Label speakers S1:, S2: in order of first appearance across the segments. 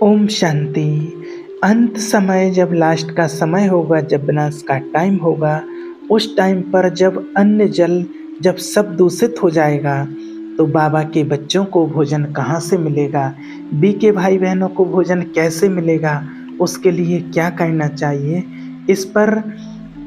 S1: ओम शांति। अंत समय जब लास्ट का समय होगा, जब विनाश का टाइम होगा, उस टाइम पर जब अन्न जल जब सब दूषित हो जाएगा, तो बाबा के बच्चों को भोजन कहाँ से मिलेगा, बी के भाई बहनों को भोजन कैसे मिलेगा, उसके लिए क्या करना चाहिए। इस पर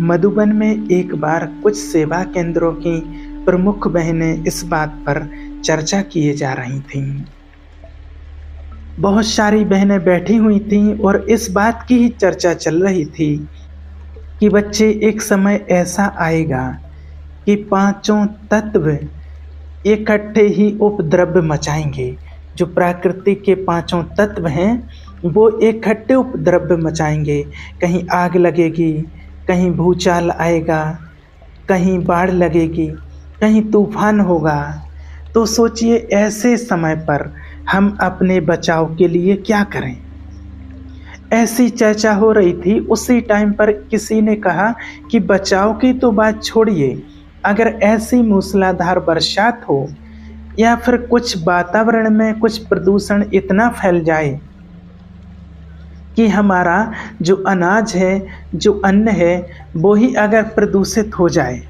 S1: मधुबन में एक बार कुछ सेवा केंद्रों की प्रमुख बहनें इस बात पर चर्चा किए जा रही थीं। बहुत सारी बहनें बैठी हुई थीं और इस बात की ही चर्चा चल रही थी कि बच्चे, एक समय ऐसा आएगा कि पांचों तत्व इकट्ठे ही उपद्रव मचाएंगे। जो प्रकृति के पांचों तत्व हैं वो इकट्ठे उपद्रव मचाएंगे। कहीं आग लगेगी, कहीं भूचाल आएगा, कहीं बाढ़ लगेगी, कहीं तूफान होगा। तो सोचिए, ऐसे समय पर हम अपने बचाव के लिए क्या करें। ऐसी चर्चा हो रही थी। उसी टाइम पर किसी ने कहा कि बचाव की तो बात छोड़िए, अगर ऐसी मूसलाधार बरसात हो या फिर कुछ वातावरण में कुछ प्रदूषण इतना फैल जाए कि हमारा जो अनाज है, जो अन्न है, वो ही अगर प्रदूषित हो जाए,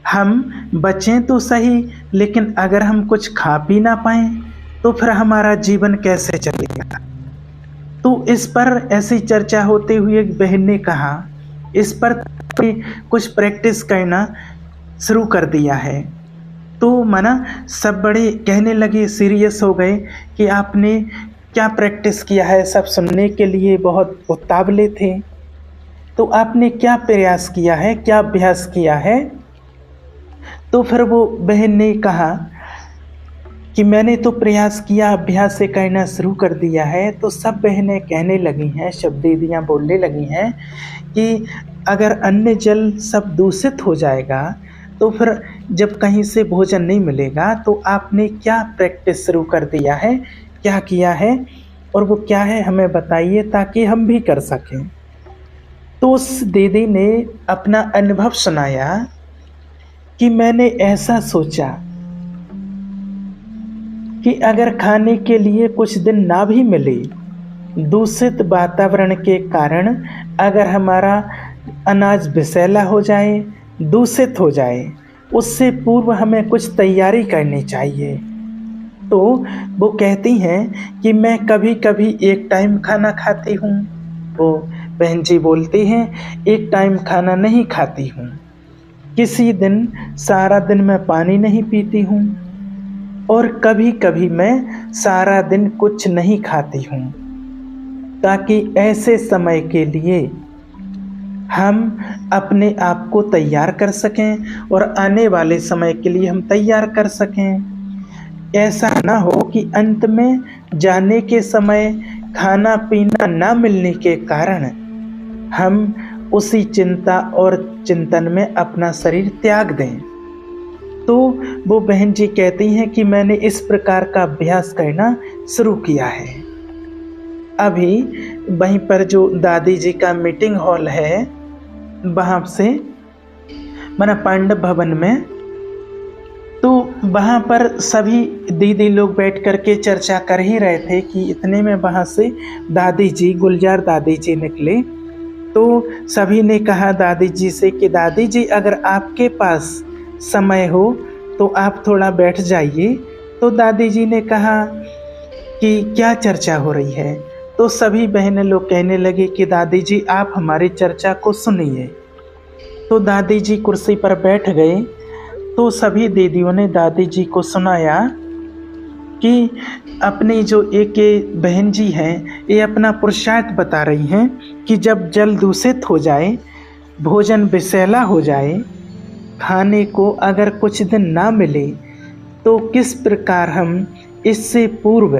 S1: हम बचें तो सही, लेकिन अगर हम कुछ खा पी ना पाएं तो फिर हमारा जीवन कैसे चलेगा। तो इस पर ऐसी चर्चा होते हुए एक बहन ने कहा, इस पर कुछ प्रैक्टिस करना शुरू कर दिया है। तो मना सब बड़े कहने लगे, सीरियस हो गए कि आपने क्या प्रैक्टिस किया है। सब सुनने के लिए बहुत उतावले थे। तो आपने क्या प्रयास किया है, क्या अभ्यास किया है। तो फिर वो बहन ने कहा कि मैंने तो प्रयास किया, अभ्यास से करना शुरू कर दिया है। तो सब बहनें कहने लगी हैं, सब दीदियाँ बोलने लगी हैं कि अगर अन्न जल सब दूषित हो जाएगा तो फिर जब कहीं से भोजन नहीं मिलेगा, तो आपने क्या प्रैक्टिस शुरू कर दिया है, क्या किया है, और वो क्या है हमें बताइए ताकि हम भी कर सकें। तो उस दीदी ने अपना अनुभव सुनाया कि मैंने ऐसा सोचा कि अगर खाने के लिए कुछ दिन ना भी मिले, दूषित वातावरण के कारण अगर हमारा अनाज विषैला हो जाए, दूषित हो जाए, उससे पूर्व हमें कुछ तैयारी करनी चाहिए। तो वो कहती हैं कि मैं कभी कभी एक टाइम खाना खाती हूँ। वो बहन जी बोलती हैं, एक टाइम खाना नहीं खाती हूँ। किसी दिन सारा दिन मैं पानी नहीं पीती हूँ, और कभी कभी मैं सारा दिन कुछ नहीं खाती हूँ, ताकि ऐसे समय के लिए हम अपने आप को तैयार कर सकें और आने वाले समय के लिए हम तैयार कर सकें। ऐसा ना हो कि अंत में जाने के समय खाना पीना ना मिलने के कारण हम उसी चिंता और चिंतन में अपना शरीर त्याग दें। तो वो बहन जी कहती हैं कि मैंने इस प्रकार का अभ्यास करना शुरू किया है। अभी वहीं पर जो दादी जी का मीटिंग हॉल है, वहाँ से मना पांडव भवन में, तो वहाँ पर सभी दीदी लोग बैठ कर के चर्चा कर ही रहे थे कि इतने में वहाँ से दादी जी, गुलजार दादी जी निकले। तो सभी ने कहा दादी जी से कि दादी जी, अगर आपके पास समय हो तो आप थोड़ा बैठ जाइए। तो दादी जी ने कहा कि क्या चर्चा हो रही है। तो सभी बहनें लोग कहने लगे कि दादी जी, आप हमारी चर्चा को सुनिए। तो दादी जी कुर्सी पर बैठ गए। तो सभी दीदियों ने दादी जी को सुनाया कि अपनी जो एक बहन जी हैं, ये अपना पुरुषार्थ बता रही हैं कि जब जल दूषित हो जाए, भोजन विषैला हो जाए, खाने को अगर कुछ दिन ना मिले, तो किस प्रकार हम इससे पूर्व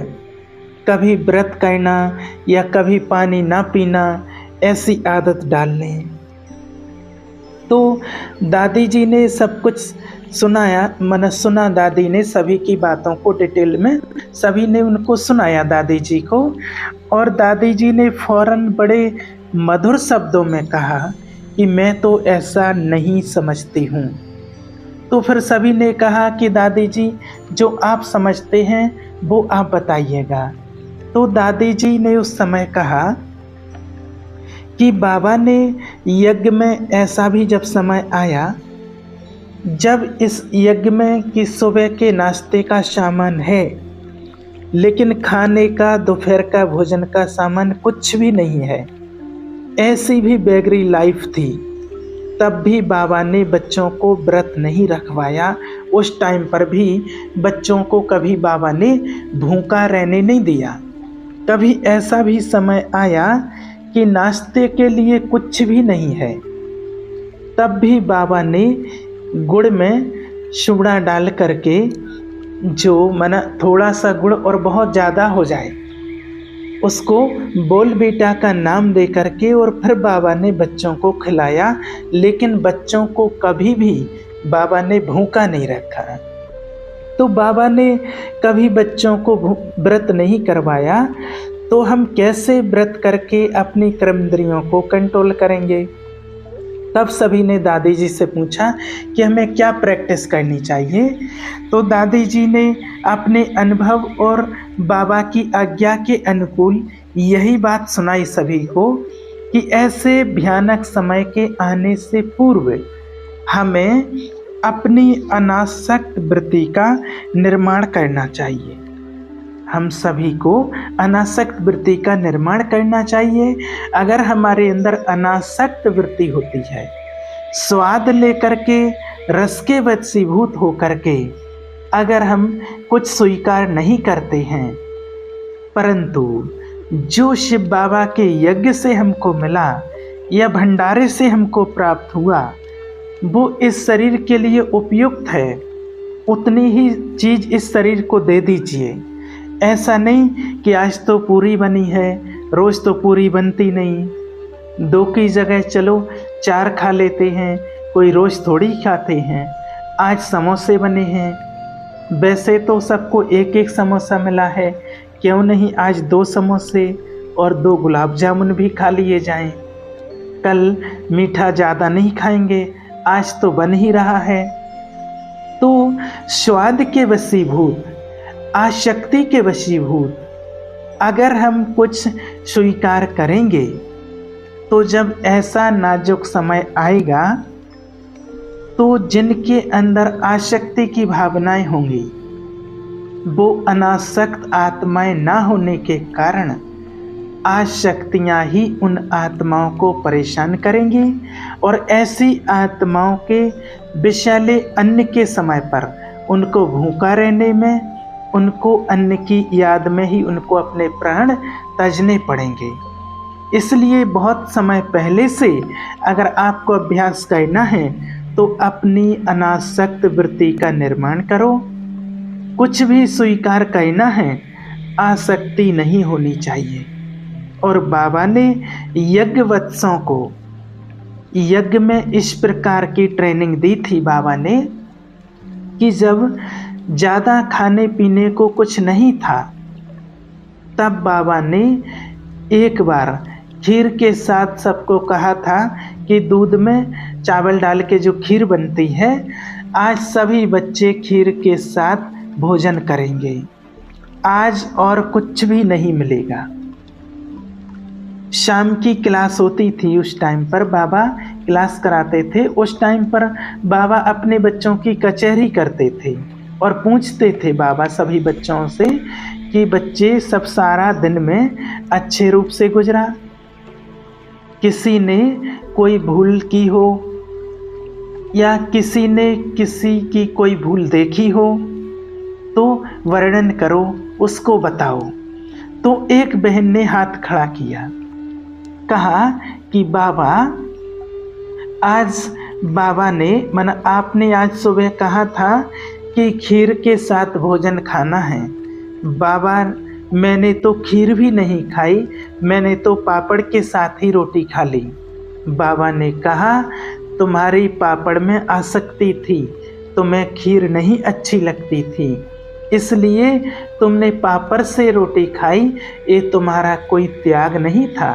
S1: कभी व्रत करना या कभी पानी ना पीना, ऐसी आदत डाल लें। तो दादी जी ने सब कुछ सुनाया, सुना दादी ने सभी की बातों को डिटेल में, सभी ने उनको सुनाया दादी जी को। और दादी जी ने फौरन बड़े मधुर शब्दों में कहा कि मैं तो ऐसा नहीं समझती हूँ। तो फिर सभी ने कहा कि दादी जी, जो आप समझते हैं वो आप बताइएगा। तो दादी जी ने उस समय कहा कि बाबा ने यज्ञ में ऐसा भी जब समय आया, जब इस यज्ञ में कि सुबह के नाश्ते का सामान है लेकिन खाने का दोपहर का भोजन का सामान कुछ भी नहीं है, ऐसी भी बेगरी लाइफ थी, तब भी बाबा ने बच्चों को व्रत नहीं रखवाया। उस टाइम पर भी बच्चों को कभी बाबा ने भूखा रहने नहीं दिया। कभी ऐसा भी समय आया कि नाश्ते के लिए कुछ भी नहीं है, तब भी बाबा ने गुड़ में सुबड़ा डाल करके, जो मना थोड़ा सा गुड़ और बहुत ज़्यादा हो जाए, उसको बोल बेटा का नाम दे करके और फिर बाबा ने बच्चों को खिलाया। लेकिन बच्चों को कभी भी बाबा ने भूखा नहीं रखा। तो बाबा ने कभी बच्चों को व्रत नहीं करवाया, तो हम कैसे व्रत करके अपनी कर्मेंद्रियों को कंट्रोल करेंगे? तब सभी ने दादी जी से पूछा कि हमें क्या प्रैक्टिस करनी चाहिए। तो दादी जी ने अपने अनुभव और बाबा की आज्ञा के अनुकूल यही बात सुनाई सभी को कि ऐसे भयानक समय के आने से पूर्व हमें अपनी अनासक्त वृत्ति का निर्माण करना चाहिए। हम सभी को अनासक्त वृत्ति का निर्माण करना चाहिए। अगर हमारे अंदर अनासक्त वृत्ति होती है, स्वाद लेकर के, रस के वशीभूत होकर के अगर हम कुछ स्वीकार नहीं करते हैं, परंतु जो शिव बाबा के यज्ञ से हमको मिला या भंडारे से हमको प्राप्त हुआ, वो इस शरीर के लिए उपयुक्त है, उतनी ही चीज़ इस शरीर को दे दीजिए। ऐसा नहीं कि आज तो पूरी बनी है, रोज़ तो पूरी बनती नहीं, 2 की जगह चलो 4 खा लेते हैं, कोई रोज़ थोड़ी खाते हैं। आज समोसे बने हैं, वैसे तो सबको 1-1 समोसा मिला है, क्यों नहीं आज 2 समोसे और 2 गुलाब जामुन भी खा लिए जाएं। कल मीठा ज़्यादा नहीं खाएंगे, आज तो बन ही रहा है। तो स्वाद के वशीभूत, आसक्ति के वशीभूत अगर हम कुछ स्वीकार करेंगे, तो जब ऐसा नाजुक समय आएगा, तो जिनके अंदर आसक्ति की भावनाएं होंगी, वो अनासक्त आत्माएं ना होने के कारण आसक्तियाँ ही उन आत्माओं को परेशान करेंगी और ऐसी आत्माओं के विषैले अन्न के समय पर उनको भूखा रहने में, उनको अन्न की याद में ही उनको अपने प्राण त्यजने पड़ेंगे। इसलिए बहुत समय पहले से अगर आपको अभ्यास करना है तो अपनी अनासक्त वृत्ति का निर्माण करो। कुछ भी स्वीकार करना है, आसक्ति नहीं होनी चाहिए। और बाबा ने यज्ञवत्सों को यज्ञ में इस प्रकार की ट्रेनिंग दी थी बाबा ने कि जब ज़्यादा खाने पीने को कुछ नहीं था, तब बाबा ने एक बार खीर के साथ सबको कहा था कि दूध में चावल डाल के जो खीर बनती है, आज सभी बच्चे खीर के साथ भोजन करेंगे, आज और कुछ भी नहीं मिलेगा। शाम की क्लास होती थी, उस टाइम पर बाबा क्लास कराते थे। उस टाइम पर बाबा अपने बच्चों की कचहरी करते थे और पूछते थे बाबा सभी बच्चों से कि बच्चे सब सारा दिन में अच्छे रूप से गुजरा, किसी ने कोई भूल की हो या किसी ने किसी की कोई भूल देखी हो तो वर्णन करो, उसको बताओ। तो एक बहन ने हाथ खड़ा किया, कहा कि बाबा आज बाबा ने आपने आज सुबह कहा था कि खीर के साथ भोजन खाना है। बाबा मैंने तो खीर भी नहीं खाई, मैंने तो पापड़ के साथ ही रोटी खा ली। बाबा ने कहा तुम्हारी पापड़ में आसक्ति थी, तुम्हें खीर नहीं अच्छी लगती थी, इसलिए तुमने पापड़ से रोटी खाई। ये तुम्हारा कोई त्याग नहीं था।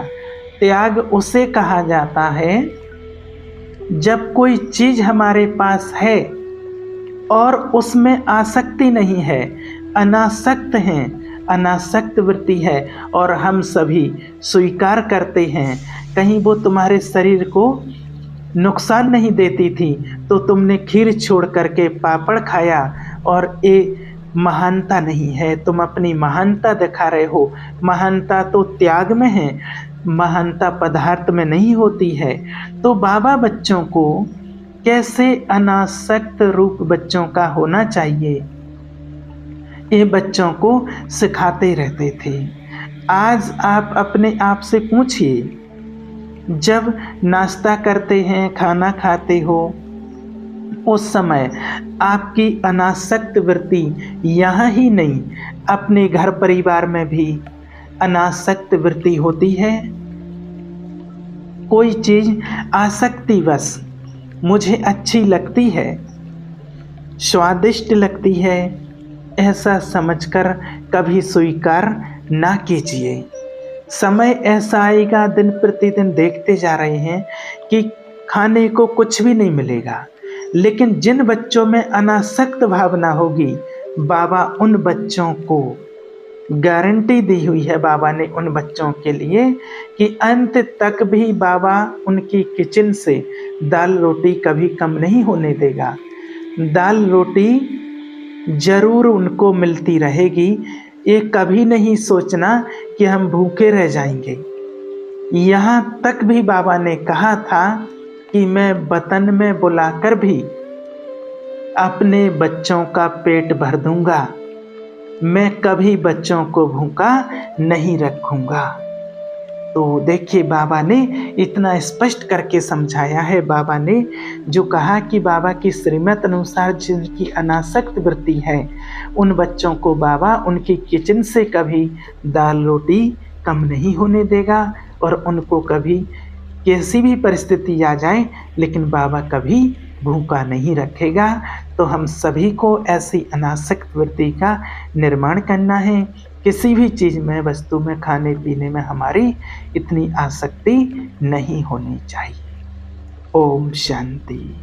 S1: त्याग उसे कहा जाता है जब कोई चीज़ हमारे पास है और उसमें आसक्ति नहीं है, अनासक्त हैं, अनासक्त वृत्ति है और हम सभी स्वीकार करते हैं। कहीं वो तुम्हारे शरीर को नुकसान नहीं देती थी तो तुमने खीर छोड़ करके पापड़ खाया, और ये महानता नहीं है। तुम अपनी महानता दिखा रहे हो। महानता तो त्याग में है, महानता पदार्थ में नहीं होती है। तो बाबा बच्चों को कैसे अनासक्त रूप बच्चों का होना चाहिए, ये बच्चों को सिखाते रहते थे। आज आप अपने आप से पूछिए, जब नाश्ता करते हैं, खाना खाते हो, उस समय आपकी अनासक्त वृत्ति यहाँ ही नहीं, अपने घर परिवार में भी अनासक्त वृत्ति होती है। कोई चीज़ आसक्तिवश मुझे अच्छी लगती है, स्वादिष्ट लगती है, ऐसा समझकर कभी स्वीकार ना कीजिए। समय ऐसा आएगा, दिन प्रतिदिन देखते जा रहे हैं कि खाने को कुछ भी नहीं मिलेगा, लेकिन जिन बच्चों में अनासक्त भावना होगी, बाबा उन बच्चों को गारंटी दी हुई है बाबा ने उन बच्चों के लिए कि अंत तक भी बाबा उनकी किचन से दाल रोटी कभी कम नहीं होने देगा। दाल रोटी ज़रूर उनको मिलती रहेगी। ये कभी नहीं सोचना कि हम भूखे रह जाएंगे। यहाँ तक भी बाबा ने कहा था कि मैं वतन में बुलाकर भी अपने बच्चों का पेट भर दूंगा, मैं कभी बच्चों को भूखा नहीं रखूंगा। तो देखिए, बाबा ने इतना स्पष्ट करके समझाया है। बाबा ने जो कहा कि बाबा की श्रीमत अनुसार जिनकी अनासक्त वृत्ति है, उन बच्चों को बाबा उनकी किचन से कभी दाल रोटी कम नहीं होने देगा, और उनको कभी कैसी भी परिस्थिति आ जाए, लेकिन बाबा कभी भूखा नहीं रखेगा। तो हम सभी को ऐसी अनासक्त वृत्ति का निर्माण करना है। किसी भी चीज़ में, वस्तु में, खाने पीने में हमारी इतनी आसक्ति नहीं होनी चाहिए। ओम शांति।